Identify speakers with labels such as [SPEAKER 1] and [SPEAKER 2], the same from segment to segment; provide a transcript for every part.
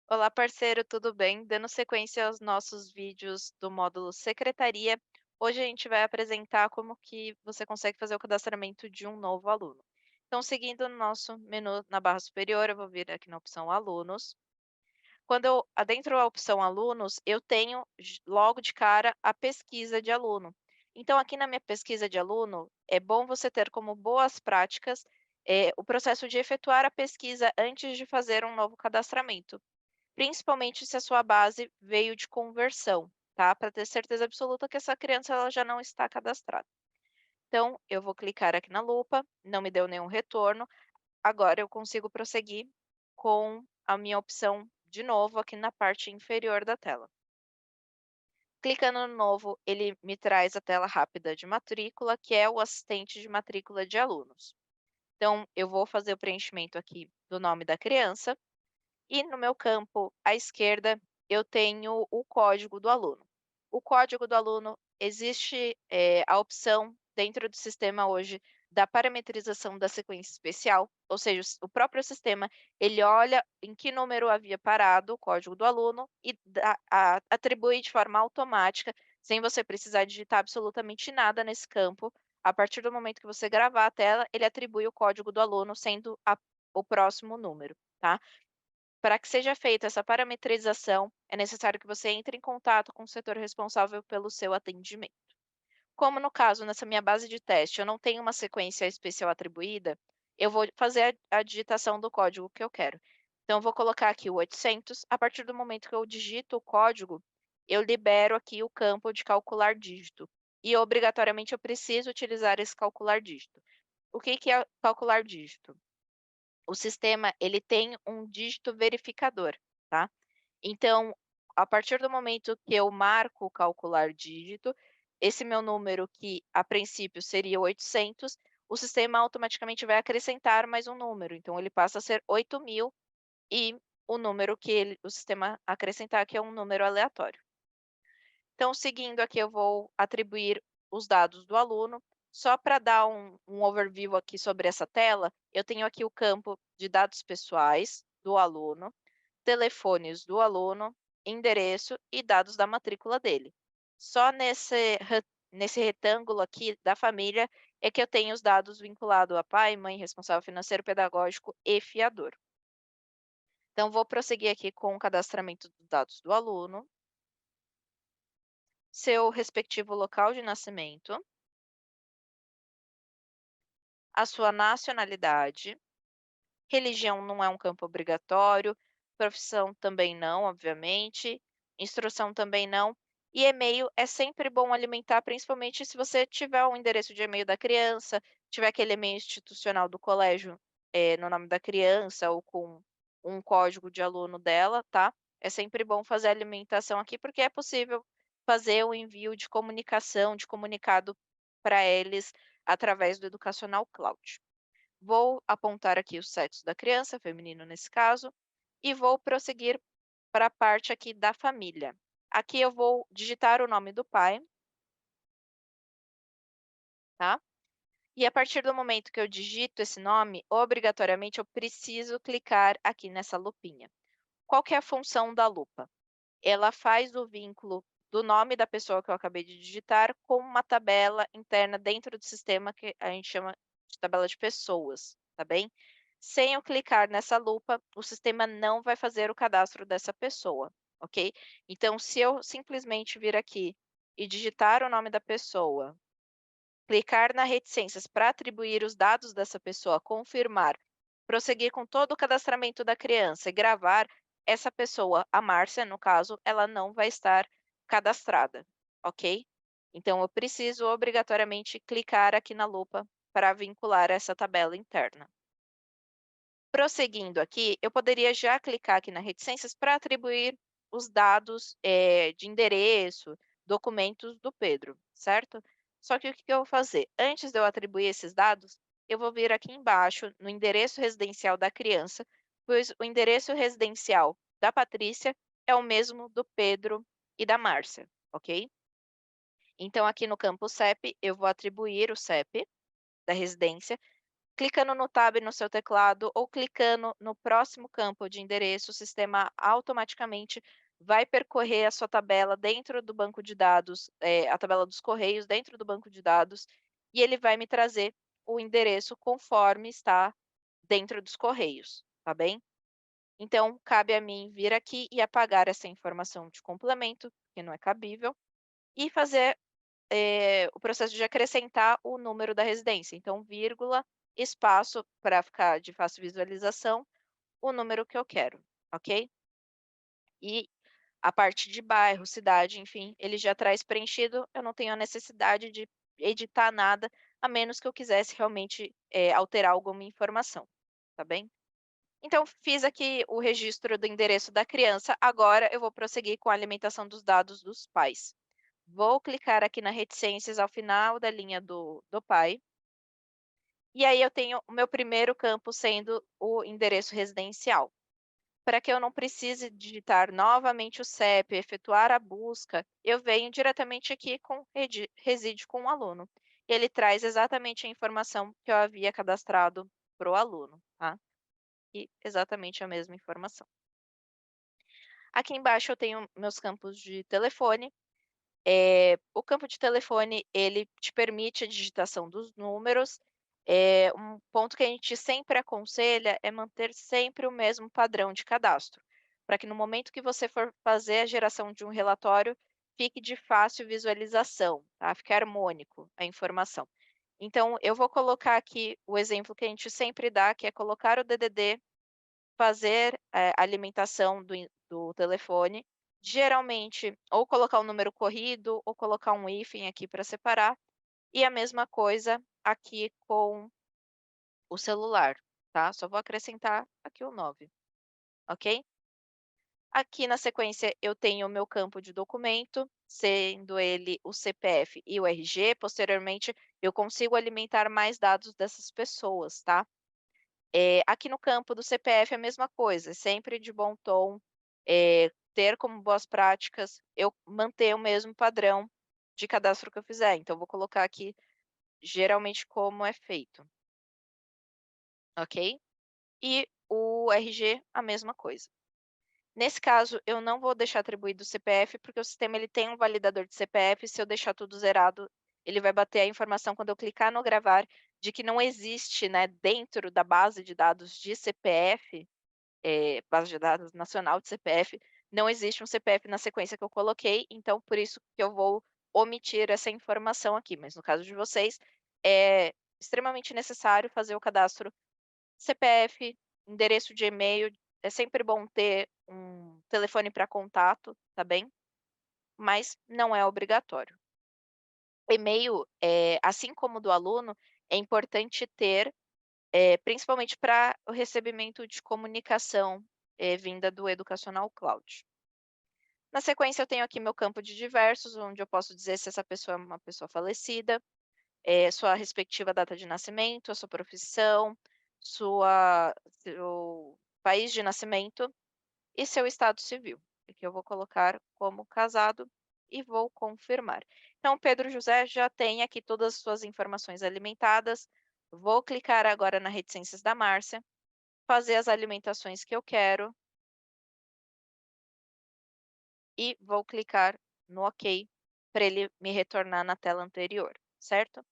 [SPEAKER 1] Olá, parceiro, tudo bem? Dando sequência aos nossos vídeos do módulo Secretaria, hoje a gente vai apresentar como que você consegue fazer o cadastramento de um novo aluno. Então, seguindo no nosso menu na barra superior, eu vou vir aqui na opção Alunos. Quando eu adentro a opção Alunos, eu tenho logo de cara a pesquisa de aluno. Então, aqui na minha pesquisa de aluno, é bom você ter como boas práticas o processo de efetuar a pesquisa antes de fazer um novo cadastramento. Principalmente se a sua base veio de conversão, tá, para ter certeza absoluta que essa criança ela já não está cadastrada. Então, eu vou clicar aqui na lupa, não me deu nenhum retorno, agora eu consigo prosseguir com a minha opção de novo aqui na parte inferior da tela. Clicando no novo, ele me traz a tela rápida de matrícula, que é o assistente de matrícula de alunos. Então, eu vou fazer o preenchimento aqui do nome da criança. E no meu campo à esquerda, eu tenho o código do aluno. O código do aluno existe, a opção dentro do sistema hoje da parametrização da sequência especial, ou seja, o próprio sistema, ele olha em que número havia parado o código do aluno e atribui de forma automática, sem você precisar digitar absolutamente nada nesse campo. A partir do momento que você gravar a tela, ele atribui o código do aluno sendo o próximo número, tá? Para que seja feita essa parametrização, é necessário que você entre em contato com o setor responsável pelo seu atendimento. Como no caso, nessa minha base de teste, eu não tenho uma sequência especial atribuída, eu vou fazer a digitação do código que eu quero. Então, eu vou colocar aqui o 800. A partir do momento que eu digito o código, eu libero aqui o campo de calcular dígito. E obrigatoriamente eu preciso utilizar esse calcular dígito. O que que é calcular dígito? O sistema, ele tem um dígito verificador, tá. Então, a partir do momento que eu marco calcular dígito, esse meu número que a princípio seria 800, o sistema automaticamente vai acrescentar mais um número, então ele passa a ser 8.000 e o número que o sistema acrescentar, que é um número aleatório. Então, seguindo aqui, eu vou atribuir os dados do aluno. Só para dar um overview aqui sobre essa tela, eu tenho aqui o campo de dados pessoais do aluno, telefones do aluno, endereço e dados da matrícula dele. Só nesse retângulo aqui da família é que eu tenho os dados vinculados a pai, mãe, responsável financeiro, pedagógico e fiador. Então, vou prosseguir aqui com o cadastramento dos dados do aluno, seu respectivo local de nascimento, a sua nacionalidade, religião não é um campo obrigatório, profissão também não, obviamente, instrução também não, e e-mail é sempre bom alimentar, principalmente se você tiver o endereço de e-mail da criança, tiver aquele e-mail institucional do colégio, no nome da criança ou com um código de aluno dela, tá? É sempre bom fazer a alimentação aqui, porque é possível fazer o envio de comunicação, de comunicado para eles através do Educacional Cloud. Vou apontar aqui o sexo da criança, feminino nesse caso, e vou prosseguir para a parte aqui da família. Aqui eu vou digitar o nome do pai, tá? E a partir do momento que eu digito esse nome, obrigatoriamente eu preciso clicar aqui nessa lupinha. Qual que é a função da lupa? Ela faz o vínculo do nome da pessoa que eu acabei de digitar com uma tabela interna dentro do sistema que a gente chama de tabela de pessoas, tá bem? Sem eu clicar nessa lupa, o sistema não vai fazer o cadastro dessa pessoa, ok? Então, se eu simplesmente vir aqui e digitar o nome da pessoa, clicar na reticências para atribuir os dados dessa pessoa, confirmar, prosseguir com todo o cadastramento da criança e gravar, essa pessoa, a Márcia, no caso, ela não vai estar cadastrada, ok? Então, eu preciso obrigatoriamente clicar aqui na lupa para vincular essa tabela interna. Prosseguindo aqui, eu poderia já clicar aqui na reticências para atribuir os dados, de endereço, documentos do Pedro, certo? Só que o que que eu vou fazer? Antes de eu atribuir esses dados, eu vou vir aqui embaixo no endereço residencial da criança, pois o endereço residencial da Patrícia é o mesmo do Pedro e da Márcia, ok? Então, aqui no campo CEP, eu vou atribuir o CEP da residência. Clicando no tab no seu teclado ou clicando no próximo campo de endereço, o sistema automaticamente vai percorrer a sua tabela dentro do banco de dados, a tabela dos correios dentro do banco de dados, e ele vai me trazer o endereço conforme está dentro dos correios, tá bem? Então, cabe a mim vir aqui e apagar essa informação de complemento, que não é cabível, e fazer o processo de acrescentar o número da residência. Então, vírgula, espaço, para ficar de fácil visualização, o número que eu quero, ok? E a parte de bairro, cidade, enfim, ele já traz preenchido, eu não tenho a necessidade de editar nada, a menos que eu quisesse realmente alterar alguma informação, tá bem? Então, fiz aqui o registro do endereço da criança, agora eu vou prosseguir com a alimentação dos dados dos pais. Vou clicar aqui na reticências ao final da linha do pai, e aí eu tenho o meu primeiro campo sendo o endereço residencial. Para que eu não precise digitar novamente o CEP, efetuar a busca, eu venho diretamente aqui com reside com o aluno. Ele traz exatamente a informação que eu havia cadastrado para o aluno, tá? E exatamente a mesma informação. Aqui embaixo eu tenho meus campos de telefone. O campo de telefone, ele te permite a digitação dos números. Um ponto que a gente sempre aconselha é manter sempre o mesmo padrão de cadastro, para que no momento que você for fazer a geração de um relatório, fique de fácil visualização, tá? Fique harmônico a informação. Então, eu vou colocar aqui o exemplo que a gente sempre dá, que é colocar o DDD, fazer, a alimentação do telefone, geralmente ou colocar um número corrido ou colocar um hífen aqui para separar, e a mesma coisa aqui com o celular, tá, só vou acrescentar aqui o 9, ok? Aqui na sequência eu tenho o meu campo de documento, sendo ele o CPF e o RG, posteriormente eu consigo alimentar mais dados dessas pessoas, tá? Aqui no campo do CPF é a mesma coisa, sempre de bom tom, ter como boas práticas eu manter o mesmo padrão de cadastro que eu fizer, então vou colocar aqui geralmente como é feito, ok? E o RG a mesma coisa. Nesse caso, eu não vou deixar atribuído o CPF, porque o sistema ele tem um validador de CPF, se eu deixar tudo zerado, ele vai bater a informação quando eu clicar no gravar, de que não existe, né, dentro da base de dados de CPF, base de dados nacional de CPF, não existe um CPF na sequência que eu coloquei, então por isso que eu vou omitir essa informação aqui, mas no caso de vocês, é extremamente necessário fazer o cadastro CPF, endereço de e-mail, é sempre bom ter um telefone para contato, tá bem? Mas não é obrigatório. E-mail, assim como o do aluno, é importante ter, principalmente para o recebimento de comunicação, vinda do Educacional Cloud. Na sequência, eu tenho aqui meu campo de diversos, onde eu posso dizer se essa pessoa é uma pessoa falecida, sua respectiva data de nascimento, a sua profissão, seu país de nascimento e seu estado civil. Aqui eu vou colocar como casado e vou confirmar. Então, Pedro José já tem aqui todas as suas informações alimentadas. Vou clicar agora na reticências da Márcia, fazer as alimentações que eu quero e vou clicar no OK para ele me retornar na tela anterior, certo?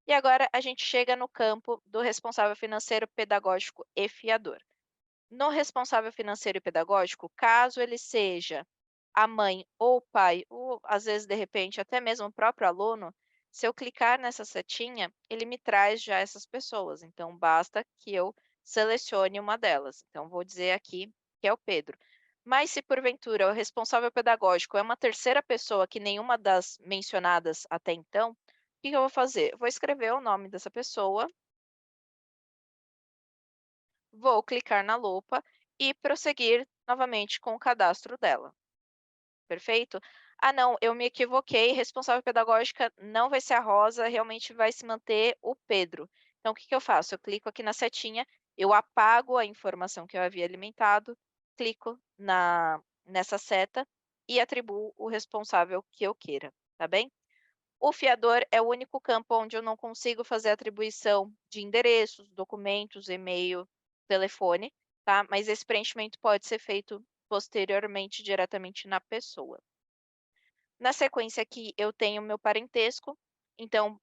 [SPEAKER 1] E agora a gente chega no campo do responsável financeiro, pedagógico e fiador. No responsável financeiro e pedagógico, caso ele seja a mãe ou o pai, ou às vezes, de repente, até mesmo o próprio aluno, se eu clicar nessa setinha, ele me traz já essas pessoas. Então, basta que eu selecione uma delas. Então, vou dizer aqui que é o Pedro. Mas se porventura o responsável pedagógico é uma terceira pessoa que nenhuma das mencionadas até então, o que que eu vou fazer? Eu vou escrever o nome dessa pessoa, vou clicar na lupa e prosseguir novamente com o cadastro dela. Perfeito? Ah, não, eu me equivoquei, responsável pedagógica não vai ser a Rosa, realmente vai se manter o Pedro. Então, o que que eu faço? Eu clico aqui na setinha, eu apago a informação que eu havia alimentado, clico nessa seta e atribuo o responsável que eu queira, tá bem? O fiador é o único campo onde eu não consigo fazer atribuição de endereços, documentos, e-mail, telefone, tá? Mas esse preenchimento pode ser feito posteriormente diretamente na pessoa. Na sequência aqui eu tenho meu parentesco, então,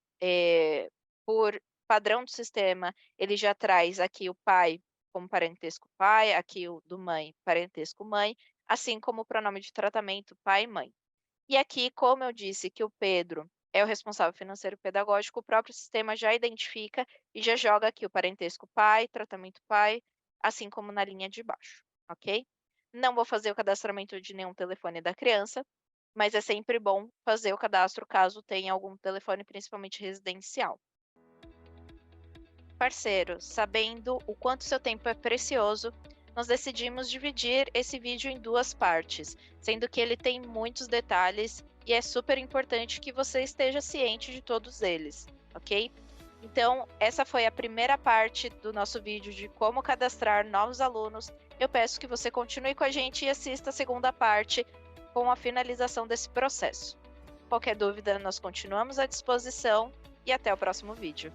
[SPEAKER 1] por padrão do sistema, ele já traz aqui o pai como parentesco pai, aqui o do mãe, parentesco mãe, assim como o pronome de tratamento pai e mãe. E aqui, como eu disse que o Pedro é o responsável financeiro pedagógico, o próprio sistema já identifica e já joga aqui o parentesco pai, tratamento pai, assim como na linha de baixo, ok? Não vou fazer o cadastramento de nenhum telefone da criança, mas é sempre bom fazer o cadastro caso tenha algum telefone, principalmente residencial. Parceiro, sabendo o quanto seu tempo é precioso, nós decidimos dividir esse vídeo em duas partes, sendo que ele tem muitos detalhes e é super importante que você esteja ciente de todos eles, ok? Então, essa foi a primeira parte do nosso vídeo de como cadastrar novos alunos. Eu peço que você continue com a gente e assista a segunda parte com a finalização desse processo. Qualquer dúvida, nós continuamos à disposição e até o próximo vídeo.